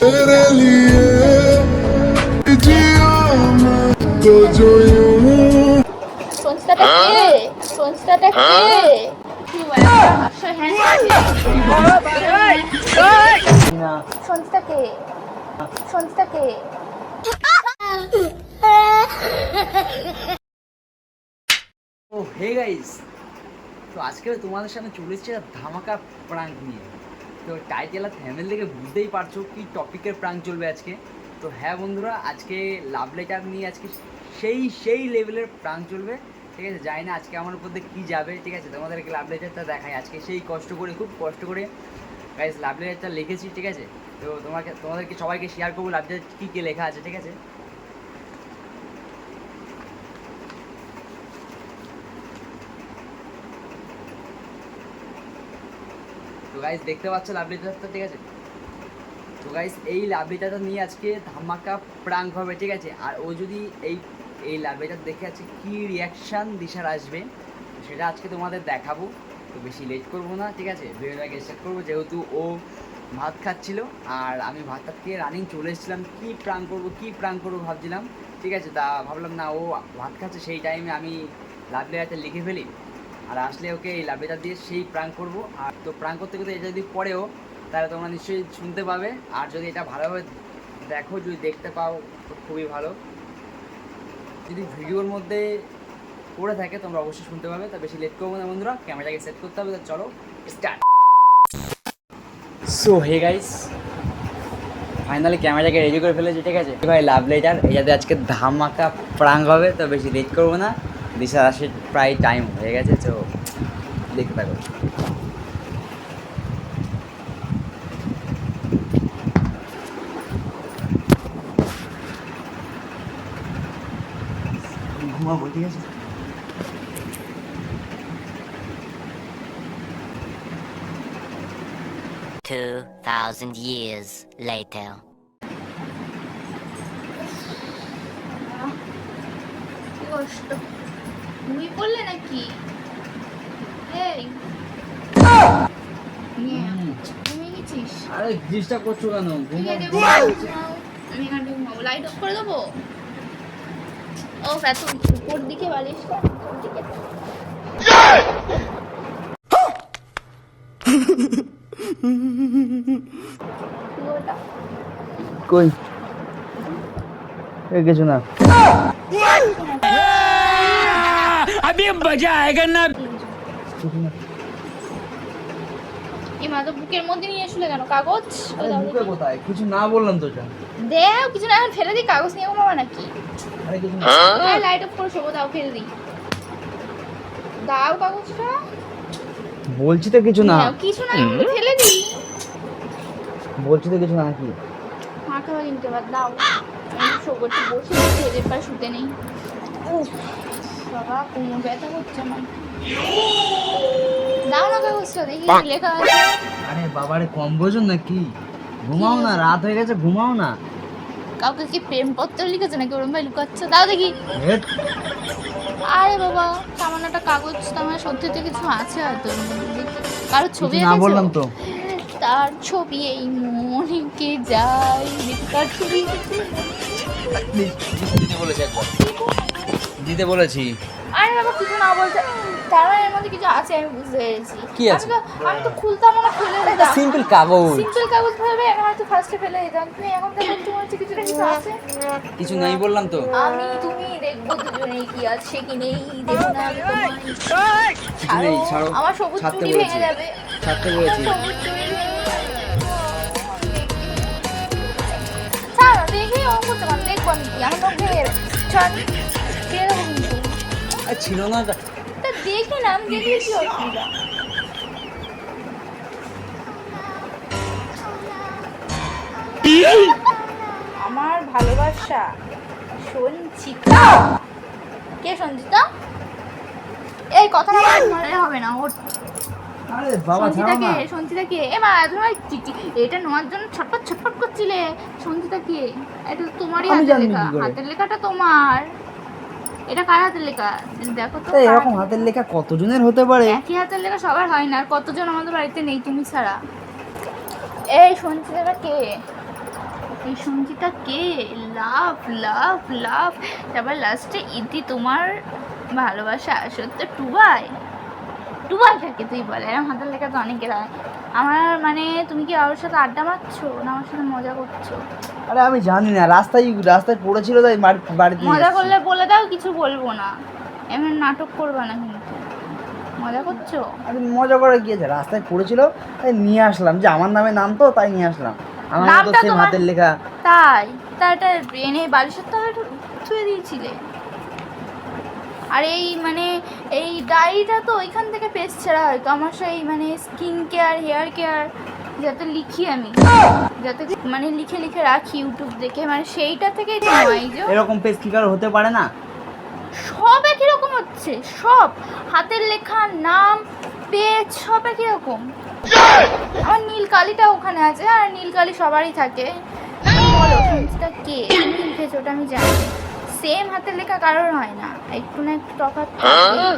तेरे लिए जिया मैं तो जो यूं সংস্থাটা কে? সংস্থাটা কে? কি বলে? হাসা হ্যাঁ সংস্থা কে? সংস্থা কে? ও হে গাইস, তো আজকে তোমাদের সামনে চলে এসেছে ধামাকা প্রাঙ্ক নিয়ে। তো টাইটেল আর থ্যাম্বনেল দেখে বুঝতেই পারছো কি টপিকের প্রাঙ্ক চলবে আজকে। তো হ্যাঁ বন্ধুরা, আজকে লাভ লেটার নিয়ে আজকে সেই লেভেলের প্রাঙ্ক চলবে। ঠিক আছে, জানি না আজকে আমার উপর দিয়ে কী যাবে। ঠিক আছে, তোমাদেরকে লাভ লেটারটা দেখাই। আজকে সেই খুব কষ্ট করে গাইস লাভ লেটারটা লিখেছি। ঠিক আছে, তো তোমাদেরকে সবাইকে শেয়ার করবো লাভ লেটার কী কী লেখা আছে। ঠিক আছে, তো গাইস দেখতে পাচ্ছ লাভ লেটারটা। ঠিক আছে, তো গাইস এই লাভ লেটারটা নিয়ে আজকে ধামাকা প্রাঙ্ক হবে। ঠিক আছে, আর ও যদি এই লাভ লেটার দেখে আছে কী রিয়াকশান দিশার আসবে সেটা আজকে তোমাদের দেখাবো। তো বেশি লেট করবো না। ঠিক আছে, ভিডিওটাকে স্টার্ট করবো। যেহেতু ও ভাত খাচ্ছিল আর আমি ভাতটা খেয়ে রানিং চলে এসেছিলাম, কী প্রাঙ্ক করবো ভাবছিলাম। ঠিক আছে, তা ভাবলাম না ও ভাত খাচ্ছে সেই টাইমে আমি লাভ লেটারটা লিখে ফেলি, আর আসলে ওকে এই লাভ লেটার দিয়ে সেই প্রাঙ্ক করবো। আর তো প্রাঙ্ক করতে করতে এটা যদি পড়েও তাহলে তোমরা নিশ্চয়ই শুনতে পাবে। আর যদি এটা ভালোভাবে দেখো, যদি দেখতে পাও তো খুবই ভালো। যদি ভিডিওর মধ্যে পড়ে থাকে তোমরা অবশ্যই শুনতে পাবে। তা বেশি লেট করবো না বন্ধুরা, ক্যামেরাটাকে সেট করতে হবে। তো চলো start. So hey guys, finally ক্যামেরাটাকে রেডি করে ফেলেছি। ঠিক আছে ভাই, লাভ লেটার এটাতে আজকে ধামাকা প্রাঙ্ক হবে। তো বেশি লেট করবো না, দিশার আসে প্রায় টাইম হয়ে গেছে। তো দেখতে থাকো। ঘুমাবো। ঠিক আছে, 2,000 years later. কি কষ্ট, ঘুমিয়ে পড়লে নাকি? এই ঘুমিয়ে গেছিস? আরে ডিস্টার্ব করছো কেন? ঠিক আছে, আমি এখানটা ঘুমাবো। লাইট অফ করে দেবো? ও এত উপর দিকে বালিশটা উপর দিকে। কি ওটা? কই কিছু না। अभी मजा आएगा ना। এই মাথা বুকের মধ্যে নিয়ে আসলে কেন? কাগজ বুকে কোথায়? কিছু না বললাম তো। এটা দেও, কিছু না। এখন ফেলে দিই? কাগজ নিয়ে ঘুমাবা নাকি? আরে কিছু না। লাইট অফ করে শোবো। দাও, ফেলে দিই। দাও কাগজটা। বলছি তো কিছু না। দাও, কিছু না, ফেলে দিই। বলছি তো কিছু না কি? মাথা ভাঙিন কে বাদ দাও। আমি শোবো, একটু বসে ছেলের পায়ে শুতে নেই। উফ বাবা, কোমর ব্যথা করছে আমার। দাও না কাগজটা, দেখি কি লেখা আছে। আরে বাবারে, কম বোঝো নাকি? ঘুমাও না, রাত হয়ে গেছে, ঘুমাও না। কাউকে কি প্রেমপত্র লিখেছে নাকি ওরম ভাই লুকাচ্ছ? দাও দেখি। হেট, আরে বাবা, সামান্য একটা কাগজ, তোমার সত্যি তো কিছু আছে হয়তো ওর মধ্যে। কারো ছবি কিছু না এঁকেছো? বললাম তো। তার ছবি এই মনে কে যায়, তার ছবি দিতে বলেছি একবার, দিতে বলেছি। আরে বাবা, কিছু না বলতে, তার মানে এর মধ্যে কিছু আছে, আমি বুঝতে পেরেছি। কি আছে? আমি তো খুলতাম না, খুলে দিতাম। সিম্পল কাগজ। সিম্পল কাগজ ভাবে আমি হয়তো ফার্স্টে ফেলে দিতাম। তুমি এখন তো বলছো মনে হচ্ছে কিছু না কিছু আছে। কিছু নাই বললাম তো। আমি তুমি দেখবো দুজনেই কি আছে কি নেই। দেখো না আমি তোমায় কিছু নেই, ছাড়ো। আমার সবুজ ছাড়তে চুড়ি বলেছি, ভেঙে যাবে। ছাড়তে বলেছি। সবুজ চুড়ি ভেঙে ছাড়ো, দেখি ও করতে পারো। দেখবো আমি কি আমার মুখ ভেঙে যাবে। ছাড়, ছেড়ে দেবো কিন্তু। আর ছিল না তা দেখি না, আমি দেখলে কি অসুবিধা? আমার ভালোবাসা সঞ্চিতা। কে সঞ্চিতা? এই কথাটা মনে হবে না ওর। আরে বাবা, ছাড়ো না। সঞ্চিতা কে? এ মা, তুমি এটা নেওয়ার জন্য ছটফট ছটফট করছিলে। সঞ্চিতা কে? এটা তোমারই আমি হাতের জানি লেখা। কি করে? হাতের লেখাটা তোমার। এটা কার হাতের লেখা দেখো তো। এরকম হাতের লেখা কতজনের হতে পারে? একই হাতের লেখা সবার হয় না। আর কতজন আমাদের বাড়িতে নেই তুমি ছাড়া। এই সঞ্চিতাটা কে? এই সঞ্চিতা কে? লাভ লাভ লাভ, তারপর লাস্টে ইতি তোমার ভালোবাসা সত্য টুবাই। টুবাই থাকে তুই বলে, এরকম হাতের লেখা তো অনেকের হয়। আমার মানে তুমি কি ওর সাথে আড্ডা মারছো না আমার সাথে মজা করছো? আরে আমি জানি না, রাস্তায় পড়েছিল তাই বাড়িতে মজা করলে বলে দাও, কিছু বলবো না, এমন নাটক করবা না কিন্তু। মজা করছো? আরে মজা করে গিয়েছে, রাস্তায় পড়েছিল তাই নিয়ে আসলাম, যে আমার নামে নাম তো তাই নিয়ে আসলাম। আমার তো নামটা সেম তোমার? হাতের লেখা। তাই এটা এনে বালিশের তলায় ছুঁয়ে দিয়েছিলে? আর এই মানে এই ডায়েরিটা তো ওইখান থেকে পেজ ছেড়া হয়তো আমার সেই মানে স্কিন কেয়ার হেয়ার কেয়ার যাতে লিখি আমি, যাতে মানে লিখে লিখে রাখি ইউটিউব দেখে, মানে সেইটা থেকেই তো নয় যে এরকম পেজ কি কারো হতে পারে না? সব একই রকম হচ্ছে, সব হাতের লেখা নাম পেজ সব একই রকম। আমার নীল কালিটা ওখানে আছে, আর নীল কালি সবারই থাকে। বলো সঞ্চিতা কে? তুমি লিখেছো ওটা আমি জানি, সেম হাতের লেখা কারোর হয় না, একটু না একটু তফাৎ থাকে।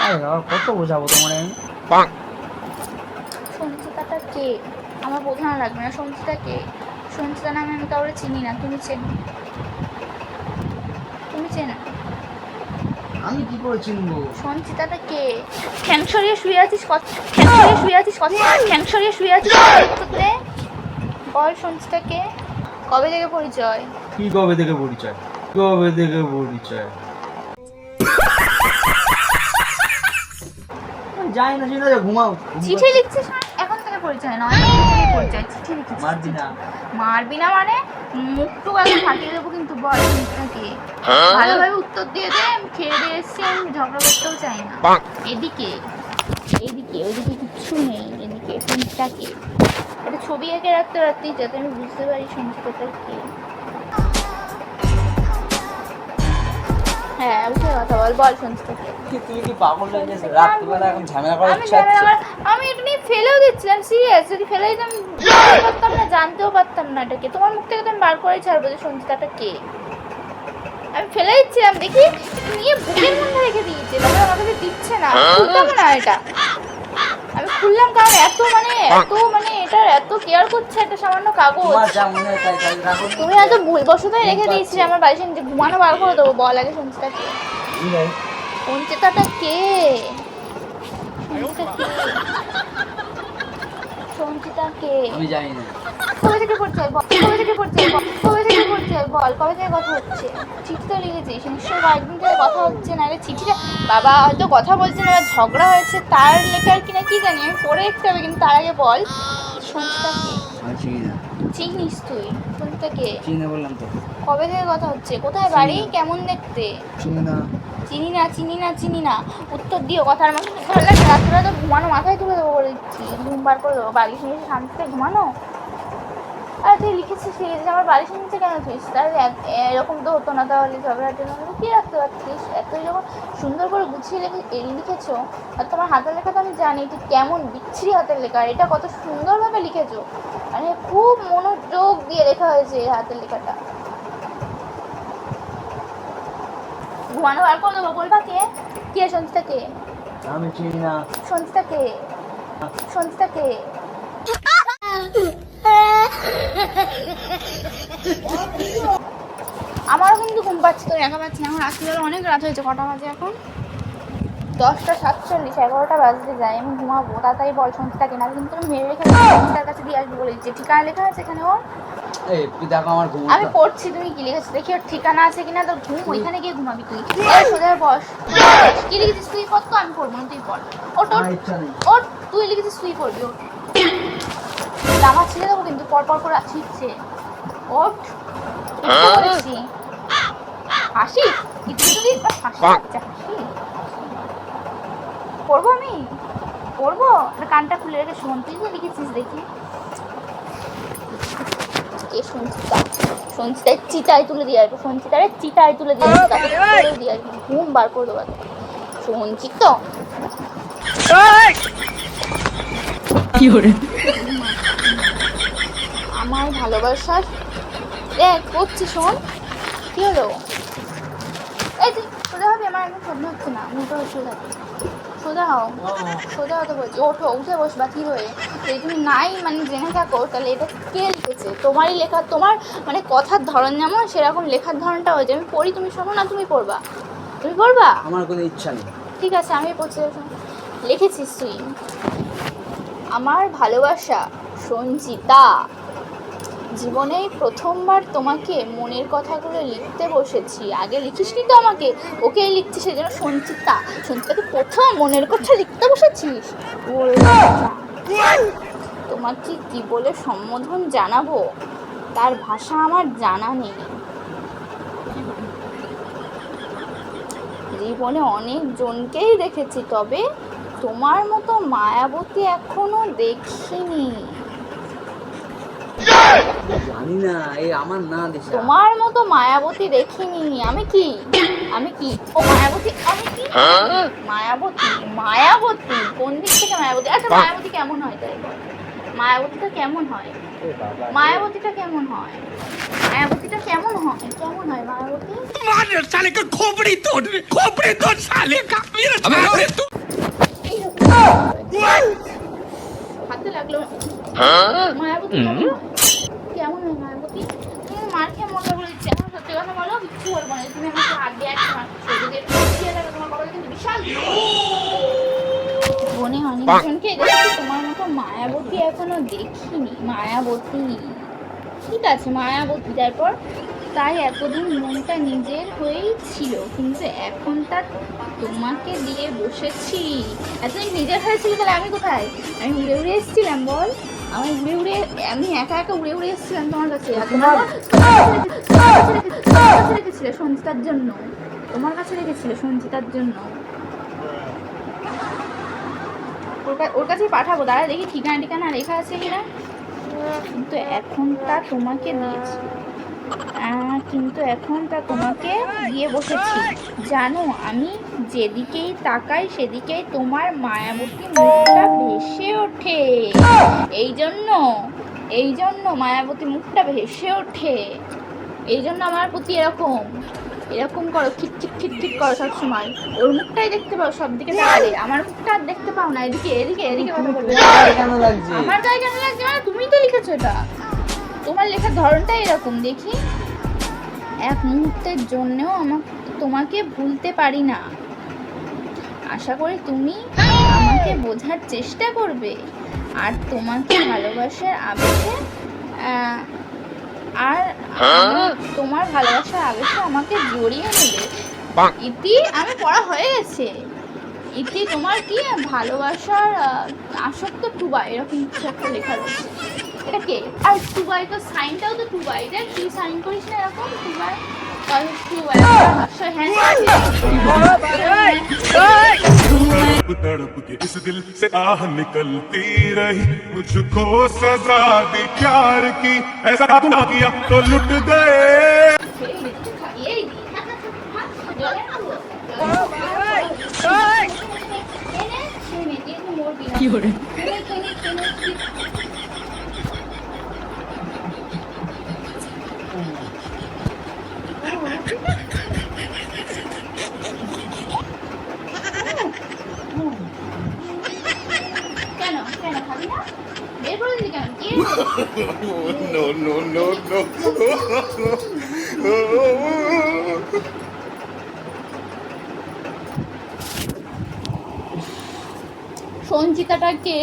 আরে বাবা, কত বোঝাবো তোমার আমি। সঞ্চিতাটা কে আমার বোঝানো লাগবে না। সঞ্চিতা কে? সঞ্চিতা নামে আমি কাউরে চিনি না, তুমি চেনো? তুমি চেনো? আমি কি করে চিনবো? সঞ্চিতাটা কে? ঠ্যাং সরিয়ে শুয়ে আছিস কত? ঠ্যাং সরিয়ে শুয়ে আছিস কত? ঠ্যাং সরিয়ে শুয়ে আছিস কত? বল সঞ্চিতা কে? কবে থেকে পরিচয়? কি কবে থেকে পরিচয়? কবে থেকে পরিচয়? যাই না, চিন্তা ঘুমাও। চিঠি লিখছিস না? এখন থেকে পরিচয় নয়, এখন থেকে পরিচয়। চিঠি লিখছিস? মারবি না। মারবি না মানে মুখটু আগে ফাটিয়ে দেবো কিন্তু। বল সঞ্চিতা কে? ভালোভাবে উত্তর দিয়ে দে, আমি খেয়ে দিয়ে এসছি, আমি ঝগড়া করতেও চাই না। এদিকে এদিকে ওইদিকে কিচ্ছু নেই, এদিকে সঞ্চিতা কে? একটা ছবি এঁকে রাখতে পারতি যাতে আমি বুঝতে পারি সঞ্চিতাটা কে। হ্যাঁ উঠে কথা বল, বল সঞ্চিতা কে? তুই কি পাগল হয়ে গেছিস? রাত্রিবেলা এখন ঝামেলা করার ইচ্ছা হচ্ছে? আমি এটা নিয়ে ফেলেও দিচ্ছিলাম, সিরিয়াস। যদি ফেলে দিতাম বুঝতে পারতাম না, জানতেও পারতাম না এটাকে। তোমার মুখ থেকে তো আমি বার করেই ছাড়বো যে সঞ্চিতাটা কে। আমি ফেলে দিচ্ছিলাম, দেখি নিয়ে বুকের মধ্যে রেখে দিয়েছে, তারপরে আমার কাছে দিচ্ছে না। খুললাম না এটা, আমি খুললাম কারণ এত মানে এটার এত কেয়ার করছে একটা সামান্য কাগজ। তুমি হয়তো ভুলবশতই রেখে দিয়েছিলে আমার বাড়ির নিচে, ঘুমানো বার করে দেবো। বল আগে সঞ্চিতা কে? সঞ্চিতাটা কে? সঞ্চিতা কে? আমি জানি না। কবে থেকে পরিচয় বল? কবে থেকে পরিচয় বল? কবে থেকে পরিচয় বল? কবে থেকে কথা হচ্ছে? চিঠি তো লিখেছিস, নিশ্চয়ই কয়েকদিন থেকে কথা হচ্ছে। না চিঠিটা বাবা হয়তো কথা বলছে না, ঝগড়া হয়েছে তার লেখার কিনা কি জানি, আমি পড়ে দেখতে হবে। কিন্তু তার আগে বল সঞ্চিতা কে? আমি চিনি না। চিনিস তুই সঞ্চিতা কে? চিনি না বললাম তো। কবে থেকে কথা হচ্ছে? কোথায় বাড়ি? কেমন দেখতে? চিনি না। চিনি না চিনি না চিনি না উত্তর দিও কথার মতো। ভালো লাগে রাত্রে তো ঘুমানো, মাথায় তুলে দেবো বলে দিচ্ছি, ঘুম বার করে দেবো। বালিশ নিয়ে শান্তিতে ঘুমানো। আর তুই লিখেছিস আমার বালিশ নিচে কেন থুইস? তাহলে এরকম তো হতো না, তাহলে ঝগড়াটা লুকিয়ে রাখতে পারতিস। এতই যখন সুন্দর করে গুছিয়ে লিখেছো, আর তোমার হাতের লেখা তো আমি জানি ঠিক কেমন বিচ্ছিরি হাতের লেখা। এটা কত সুন্দরভাবে লিখেছো, মানে খুব মনোযোগ দিয়ে লেখা হয়েছে এই হাতের লেখাটা। ঘুমানো বার করে দেবো, বলবা কে? কে সঞ্চিতা কে? আমি চিনি না। সঞ্চিতা কে? সঞ্চিতা কে? আমারও কিন্তু ঘুম পাচ্ছে, তো একা পাচ্ছি না। এখন রাত্রিবেলা অনেক রাত হয়েছে, কটা বাজে এখন? 10:47, 11টা বাজতে যায়। আমি ঘুমাবো, তাড়াতাড়ি বল সঞ্চিতা কে? না কিন্তু তুমি মেরে রেখে সঞ্চিতার কাছে দিয়ে আসবো বলে দিচ্ছি। ঠিকানা লেখা আছে এখানে ওর? দেখো আমার ঘুম। আমি পড়ছি, তুমি কি লিখেছিস দেখি ওর ঠিকানা আছে কিনা। তোর ঘুম ওইখানে গিয়ে ঘুমাবি তুই। সোজা বস। কি লিখেছিস তুই? পড় তো, আমি পড়বো না, তুই পড়। ওর ওর তুই লিখেছিস, তুই পড়বি। ওর জামা ছিঁড়ে দেবো কিন্তু, পর পর করে ছিঁড়ছে। ওঠ বলেছি। হাসি কিছু যদি হাসি পড়বো, আমি পড়বো। কানটা খুলে রেখে শোন, তুই তো লিখেছিস দেখি। কে সঞ্চিতা? সঞ্চিতার চিতায় তুলে দিয়ে আসবো, সঞ্চিতারে চিতায় তুলে দিয়ে আসবো, তাকে দিয়ে আসবো, ঘুম বার করে দেবো। সঞ্চিতা কি করে আমার ভালোবাসার দেখ করছি, শোন কি হলো? এই তুই সোজা হবি? আমার একদম সহ্য হচ্ছে না, মুখটা সোজা থাকে। সোজা হও, সোজা হতে বলছি। ওঠো, উঠে বসবা কি হয়ে? যদি তুমি নাই মানে জেনে থাকো তাহলে এটা কে লিখেছে? হয়েছে, তোমারই লেখা, তোমার মানে কথার ধরন যেমন সেরকম লেখার ধরনটা হয়েছে। আমি পড়ি, তুমি শোনো না, তুমি পড়বা, তুমি পড়বা। আমার কোনো ইচ্ছা নেই। ঠিক আছে, আমি পড়ছি, লিখেছিস তুই। আমার ভালোবাসা সঞ্চিতা, জীবনে প্রথমবার তোমাকে মনের কথাগুলো লিখতে বসেছি। আগে লিখিসনি তো আমাকে, ওকেই লিখছি, সেই জন্য সঞ্চিতা। সঞ্চিতাকে প্রথম মনের কথা লিখতে বসেছিস। তোমাকে কি বলে সম্বোধন জানাবো তার ভাষা আমার জানা নেই। জীবনে অনেক জনকেই দেখেছি, তবে তোমার মতো মায়াবতী এখনো দেখিনি। জানি না, এই আমার না দিশা। তোমার মতো মায়াবতী দেখিনি। আমি কি, আমি কি ও মায়াবতী, আমি কি মায়াবতী? মায়াবতী কোন দিক থেকে মায়াবতী? আচ্ছা মায়াবতী কেমন হয় তাই বল, মায়াবতীটা কেমন হয়? মায়াবতীটা কেমন হয়? মায়াবতীটা কেমন হয়? কেমন হয় মায়াবতী? হাতে লাগলো। মায়াবতী কেমন হয়? কেমন হয় মায়াবতী? তুমি মার খেয়ে মজা করে দিচ্ছি। এখন সত্যি কথা বলো, কিচ্ছু বলবো না। তুমি আমাকে আগে এক মারছো, যদি একটু পিছিয়ে থাকে তোমার কপালে কিন্তু বিশাল বনে অনেকজনকে দেখেছি, তোমার মতো মায়াবতী এখনো দেখিনি। মায়াবতী, ঠিক আছে মায়াবতী। তারপর তাই এতদিন মনটা নিজের হয়েই ছিল, কিন্তু এখন তা তোমাকে দিয়ে বসেছি। এতদিন নিজের হয়েছিল, তাহলে আমি কোথায়? আমি উড়ে উড়ে এসেছিলাম বল, আমি উড়ে উড়ে, আমি একা একা উড়ে উড়ে এসেছিলাম তোমার কাছে। আর তোমার কাছে রেখেছিলে সঞ্চিতার জন্য, তোমার কাছে রেখেছিলে সঞ্চিতার জন্য। ওর কাছেই পাঠাবো, দাঁড়া দেখি ঠিকানা ঠিকানা লেখা আছে কিনা। কিন্তু এখন তা তোমাকে দিয়েছি, কিন্তু এখন তা তোমাকে দিয়ে বসেছি। জানো, আমি যেদিকেই তাকাই সেদিকেই তোমার মায়াবতী মুখটা ভেসে ওঠে। এই জন্য মায়াবতী মুখটা ভেসে ওঠে। এই জন্য আমার প্রতি এরকম করো, ঠিক করো সবসময়। ওর মুখটাই দেখতে পাও সব দিকে তাকালে, আমার মুখটা আর দেখতে পাও না। এদিকে কথা বলবে। কেন লাগছে? আমার গায়ে কেন লাগছে মানে তুমিই তো লিখেছো এটা, তোমার লেখার ধরনটাই এরকম। দেখি, এক মুহূর্তের জন্যও তোমাকে ভুলতে পারি না। আশা করি তুমি আমাকে বোঝার চেষ্টা করবে আর তোমাকে ভালোবাসার আবেশে তোমার ভালোবাসার আবেশে আমাকে জড়িয়ে নেবে। ইতি, আমি পড়া হয়ে গেছে। ইতি তোমার কি ভালোবাসার আসক্ত টুবা, এরকম কিছু একটা লেখা রয়েছে। এটা কে? আর টুবাই তো সাইনটাও তো টুবাই, দেখ তুই সাইন করিস না এরকম টুবাই। तड़प के इस दिल से आह निकलती रही, मुझको सजा दी प्यार की, ऐसा ना किया तो लुट गए। কি করে? কেন খাবি না? বের করে দিলি কেন? কি No. সঞ্চিতাটাকে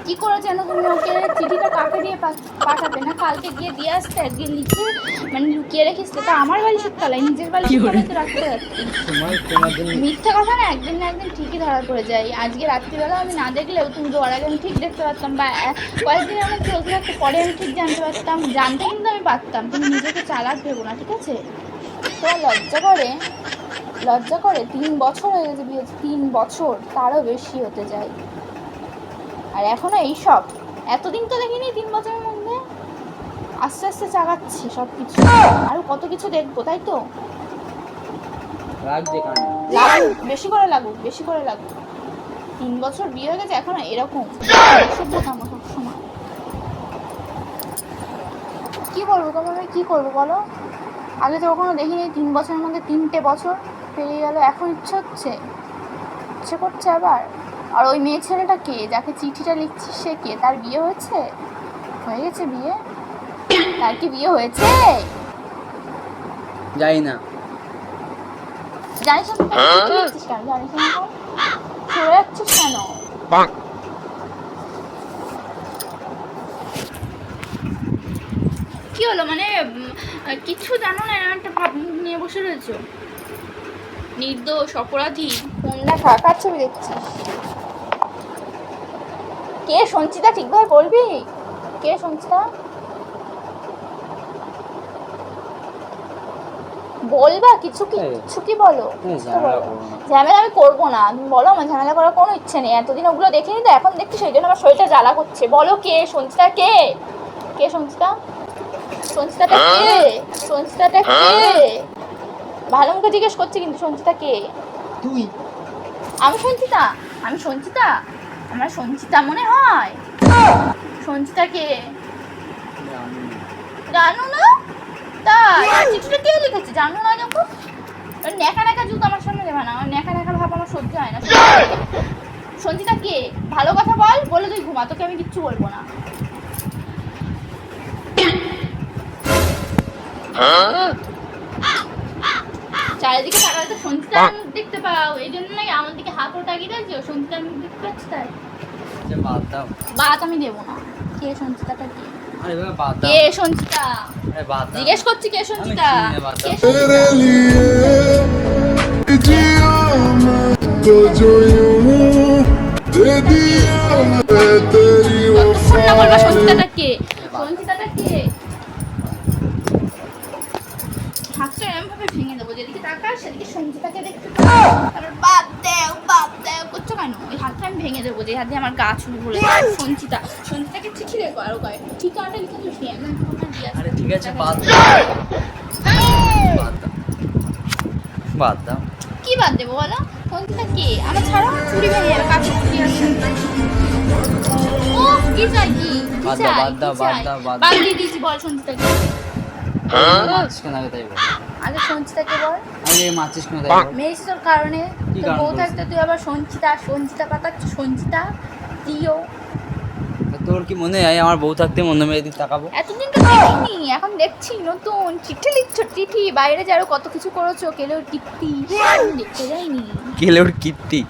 কি করে যেন তুমি ওকে চিঠিটা কাকে দিয়ে পাঠাবে না? কালকে গিয়ে দিয়ে আসতে, একদিন লিখে মানে লুকিয়ে রেখিস। তা আমার বাড়ি শীতকালে, নিজের বাড়ি শীতকালে তো রাখতে যাচ্ছি। মিথ্যা কথা না, একদিন না একদিন ঠিকই ধরা পড়ে যায়। আজকে রাত্রিবেলা আমি না দেখলেও তুমি যাওয়ার আগে আমি ঠিক দেখতে পারতাম, বা কয়েকদিন আমার চলতে থাকতে পরে আমি ঠিক জানতে পারতাম। জানতে কিন্তু আমি পারতাম। তুমি নিজেকে চালাক ভেবো না, ঠিক আছে? তোমার লজ্জা করে 3 বছর হয়ে গেছে বিয়ে, 3 বছর, তারও বেশি হতে যায়। আর এখনো এইসব, এতদিন তো দেখিনি 3 বছরের মধ্যে। আস্তে আস্তে চাগাচ্ছে সব কিছু, আরো কত কিছু দেখবো, তাই তো? বেশি করে লাগুক। 3 বছর বিয়ে হয়ে গেছে, এখনো এরকম সভ্যতা আমার সবসময়। কি বলবো তোমাকে, কি করবো বলো? আগে তো কখনো দেখিনি 3 বছরের মধ্যে 3টে বছর পেরিয়ে গেল। এখন ইচ্ছে করছে আবার। আর ওই মেয়ে ছেলেটা কে, যাকে চিঠিটা লিখছিস, সে কে? তার বিয়ে হয়ে গেছে বিয়ে? তার কি বিয়ে হয়েছে? জানি না। জানিস না তুই চিঠি লিখছিস কেন? জানিস না এখন সরে যাচ্ছিস কেন? কি হলো মানে কিছু জানো না, এরকম একটা ভাব নিয়ে বসে রয়েছো? নির্দোষ অপরাধী কোন দেখা কার ছবি দেখছিস? কে সঞ্চিতা ঠিকভাবে বলবি? কে সঞ্চিতা? বলবা কিছু কি? কিছু কি বলো? ঝামেলা আমি করবো না, তুমি বলো। আমার ঝামেলা করার কোনো ইচ্ছে নেই। এতদিন ওগুলো দেখিনি তো, এখন দেখছি সেই জন্য আমার শরীরটা জ্বালা করছে। বলো কে সঞ্চিতা? কে কে সঞ্চিতা? সঞ্চিতাটা কে? সঞ্চিতাটা কে? ভালো মুখে জিজ্ঞেস করছি কিন্তু সঞ্চিতা কে? তুই? আমি সঞ্চিতা? আমি সঞ্চিতা? আমার সঞ্চিতা মনে হয়? সঞ্চিতা কে? জানো না? তাই চিঠিটা কে লিখেছে জানো না যখন? ন্যাকা ন্যাকা জুতো আমার সামনে দেবে না। আমার ন্যাকা ন্যাকা ভাব আমার সহ্য হয় না। সঞ্চিতা কে? ভালো কথা বল, বলে তুই ঘুমা, তোকে আমি কিচ্ছু বলবো না। চারিদিকে তাকালে তো সঞ্চিতার মুখ দেখতে পাও, এই জন্য নাকি আমার দিকে হাত ওটাগিয়ে দিয়েছো? সঞ্চিতার মুখ দেখতে পাচ্ছি তাই বাদ দাও। বাদ আমি দেবো না। কে সঞ্চিতাটা কে? আরে বাবা বাদ দাও। কে সঞ্চিতা? আরে বাদ দাও। জিজ্ঞেস করছি কে সঞ্চিতা? আমি চিনি না, বাদ দাও। কে সঞ্চিতা? तेरे लिए जिया मैं तो जो यूं दे दिया है तेरी ততক্ষণ না বলবা वफा সঞ্চিতাটা কে? সঞ্চিতাটা কে? হাতটা এরকম ভাবে ভেঙে দেবো, যেদিকে তাকাস সেদিকে সঞ্চিতাকে দেখতে পাবো। তারপর বাদ দেও করছো কেন? ওই হাতটা আমি ভেঙে দেবো, যে হাত দিয়ে আমার গা ছুঁড়ে বলে সঞ্চিতা। সঞ্চিতাকে চিঠি লেখো আরো কয় ঠিকানাটা লিখে দিস নি, আমি তোমাকে দিয়ে আসবো। আরে ঠিক আছে বাদ দাও। বাদ দাও। বাদ দাও। কি বাদ দেবো বলো? সঞ্চিতা কে? আমার ছাড়া আমার চুরি ভেঙে যাবে। কাকে চুরি আছে? ও কি চাই কি? কি বাদ দাও, চাই? বাদ দাও, কি চাই? বাদ দাও, বাদ দাও। বাদ দিয়ে দিয়েছি, বল সঞ্চিতা কে? মারছিস কেন আগে তাই বল। আগে সঞ্চিতাকে বল। আগে মারছিস কেন তাই বল। মেরেছি তোর কারণে। কি তোর কারণ বউ বলছিস? থাকতে তুই আবার সঞ্চিতা পাতাচ্ছ। সঞ্চিতা দিও। তোর কি মনে হয় আমার বউ থাকতে অন্য মেয়ের দিক তাকাবো? এতদিন তো দেখিনি, এখন দেখছি নতুন চিঠি লিখছো। চিঠি বাইরে যে আরো কত কিছু করেছো, কেলেও টিকতি দেখতে যায়নি। কেলেওর কীর্তি।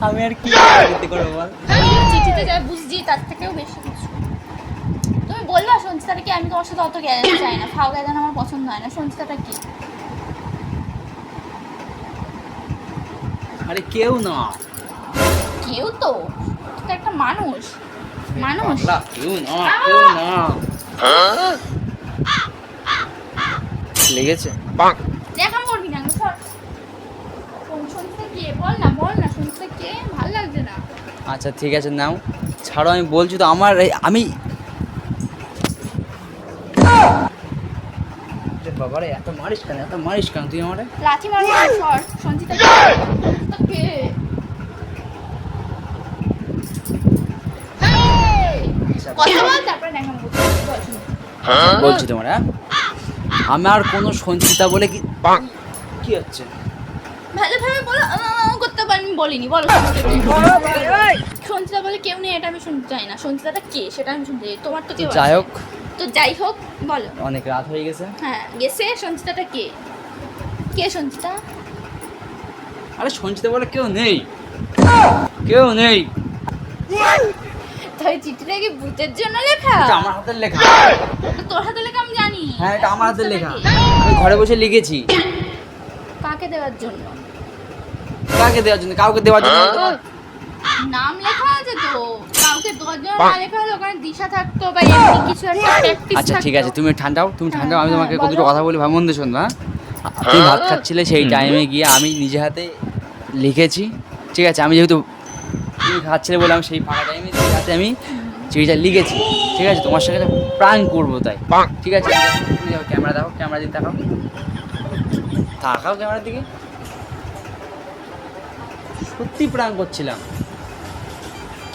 আমি আর কি কীর্তি করবো বল? চিঠিতে যা বুঝছি তার থেকেও বেশি কিছু। তুমি বলবা সঞ্চিতাটা কি? আমি তোমার সাথে অত গেজাতে চাই না, ফাও গেজানো আমার পছন্দ হয় না। সঞ্চিতাটা কি? আরে কেউ না। কেউ তো, তুই তো একটা মানুষ। মানুষ পাগলা, কেউ না, কেউ না। লেগেছে? দেখা করবি না সর। সঞ্চিতা কে? বল না সঞ্চিতা কে? ভালো লাগছে না। আচ্ছা ঠিক আছে নাও, ছাড়ো। আমি বলছি তো আমার আমি বাবারে এত মারিস কেন তুই আমারে? লাঠি মারবো না, সর। সঞ্চিতা কে? সঞ্চিতা কে? কথা বল, তারপরে দেখা করবি। বল সঞ্চিতা। বলছি তোমার, হ্যাঁ আমার কোনো সঞ্চিতা বলে কি কি হচ্ছে? ভালোভাবে বলো। করতে পারি বলিনি, বলো সঞ্চিতা বলে কেউ নেই, এটা আমি শুনতে চাই না। সঞ্চিতাটা কে সেটা আমি শুনতে চাই। তোমার তো কেউ আছে। যাই হোক, তো যাই হোক বলো। অনেক রাত হয়ে গেছে। হ্যাঁ গেছে। সঞ্চিতাটা কে? কে সঞ্চিতা? আরে সঞ্চিতা বলে কেউ নেই, কেউ নেই। তাই চিঠিটা কি ভূতের জন্য লেখা? এটা আমার হাতের লেখা। তো তোর হাতে লেখা আমি জানি। হ্যাঁ এটা আমার হাতের লেখা। সঞ্চিতাটা আমি ঘরে বসে লিখেছি। কে? কাকে দেওয়ার জন্য? কাকে দেওয়ার জন্য? কাউকে দেওয়ার জন্য না। নাম লেখা আছে তো, কাউকে দেওয়ার জন্য না লেখা হলে ওখানে দিশা থাকতো বা এমনি কিছু একটা প্র্যাকটিস। আচ্ছা ঠিক আছে, তুমি ঠান্ডাও, আমি হ্যাঁ, তোমাকে বলো। কতটুকু কথা বলি ভাই, মন দিয়ে শোনো। হ্যাঁ তুমি ভাত খাচ্ছিলে, সেই টাইমে গিয়ে আমি নিজে হাতে লিখেছি। ঠিক আছে, আমি যেহেতু তুমি খাচ্ছিলে বলে আমি সেই ফাঁকা টাইমে নিজে হাতে আমি চিঠিটা লিখেছি। ঠিক আছে, তোমার সঙ্গে প্রাণ করবো তাই। ঠিক আছে, তুমি যাও, ক্যামেরা দাও, ক্যামেরা দিকে তাকাও, তাকাও ক্যামেরার দিকে। সত্যি প্রাণ করছিলাম।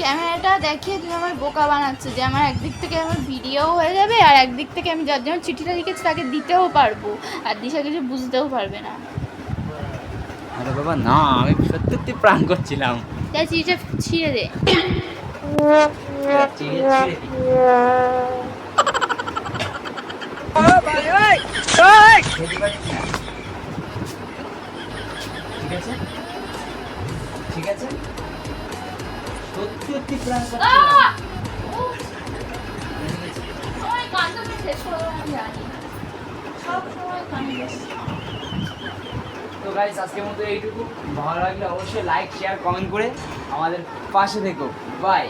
ক্যামেরাটা দেখিয়ে তুমি আমার বোকা বানাচ্ছ, যে আমার একদিক থেকে আমার ভিডিও হয়ে যাবে, আর একদিক থেকে আমি যার জন্য চিঠিটা লিখেছি তাকে দিতেও পারবো, আর দিশা কিছু বুঝতেও পারবে না। আরে বাবা না, আমি সত্যি প্রাণ করছিলাম। তাই চিঠিটা ছিঁড়ে দে। চিঠিটা ছিঁড়ে দিই। খেতে পারছি না। ঠিক আছে ঠিক আছে, সত্যি সত্যি প্রাণ করছি না। আহ! উফ, আমার এই গানটা আমি শেষ করে দেবো, আমি জানি। সব সময় কান্দে। তো গাইস আজকের মতো এইটুকু। ভালো লাগলে অবশ্যই লাইক শেয়ার কমেন্ট করে আমাদের পাশে থেকো। বাই।